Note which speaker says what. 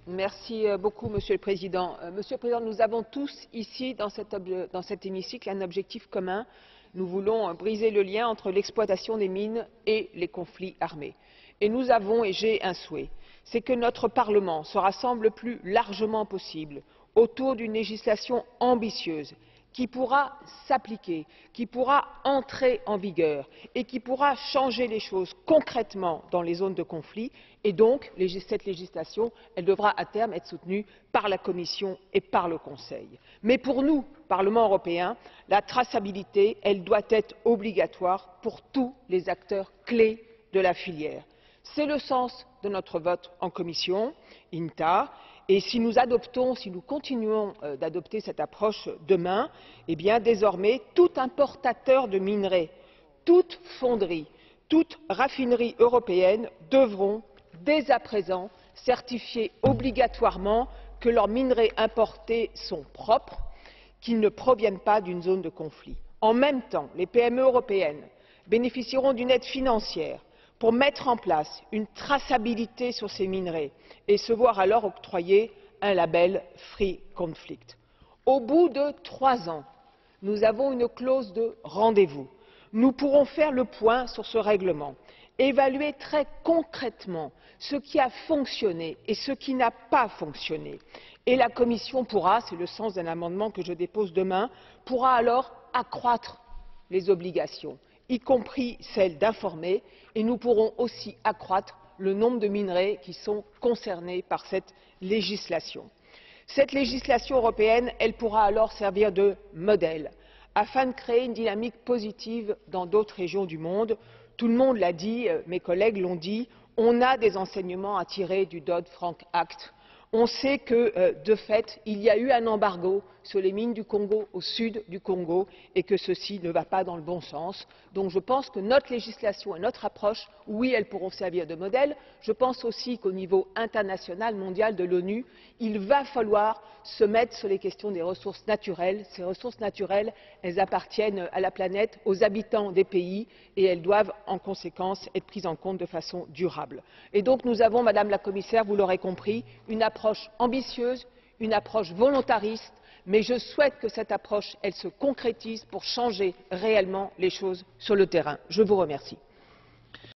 Speaker 1: Merci beaucoup, Monsieur le Président. Monsieur le Président, nous avons tous ici, dans cet hémicycle, un objectif commun. Nous voulons briser le lien entre l'exploitation des mines et les conflits armés. Et nous avons, et j'ai un souhait, c'est que notre Parlement se rassemble le plus largement possible autour d'une législation ambitieuse qui pourra s'appliquer, qui pourra entrer en vigueur et qui pourra changer les choses concrètement dans les zones de conflit. Et donc, cette législation, elle devra à terme être soutenue par la Commission et par le Conseil. Mais pour nous, Parlement européen, la traçabilité, elle doit être obligatoire pour tous les acteurs clés de la filière. C'est le sens de notre vote en commission INTA. Et si nous continuons d'adopter cette approche demain, eh bien désormais tout importateur de minerais, toute fonderie, toute raffinerie européenne devront dès à présent certifier obligatoirement que leurs minerais importés sont propres, qu'ils ne proviennent pas d'une zone de conflit. En même temps, les PME européennes bénéficieront d'une aide financière pour mettre en place une traçabilité sur ces minerais et se voir alors octroyer un label Free Conflict. Au bout de 3 ans, nous avons une clause de rendez-vous. Nous pourrons faire le point sur ce règlement, évaluer très concrètement ce qui a fonctionné et ce qui n'a pas fonctionné. Et la Commission pourra, c'est le sens d'un amendement que je dépose demain, pourra alors accroître les obligations, y compris celle d'informer, et nous pourrons aussi accroître le nombre de minerais qui sont concernés par cette législation. Cette législation européenne, elle pourra alors servir de modèle afin de créer une dynamique positive dans d'autres régions du monde. Tout le monde l'a dit, mes collègues l'ont dit, on a des enseignements à tirer du Dodd-Frank Act. On sait que, de fait, il y a eu un embargo sur les mines du Congo, au sud du Congo, et que ceci ne va pas dans le bon sens. Donc je pense que notre législation et notre approche, oui, elles pourront servir de modèle. Je pense aussi qu'au niveau international, mondial de l'ONU, il va falloir se mettre sur les questions des ressources naturelles. Ces ressources naturelles, elles appartiennent à la planète, aux habitants des pays, et elles doivent en conséquence être prises en compte de façon durable. Et donc nous avons, Madame la Commissaire, vous l'aurez compris, une approche ambitieuse, une approche volontariste, mais je souhaite que cette approche se concrétise pour changer réellement les choses sur le terrain. Je vous remercie.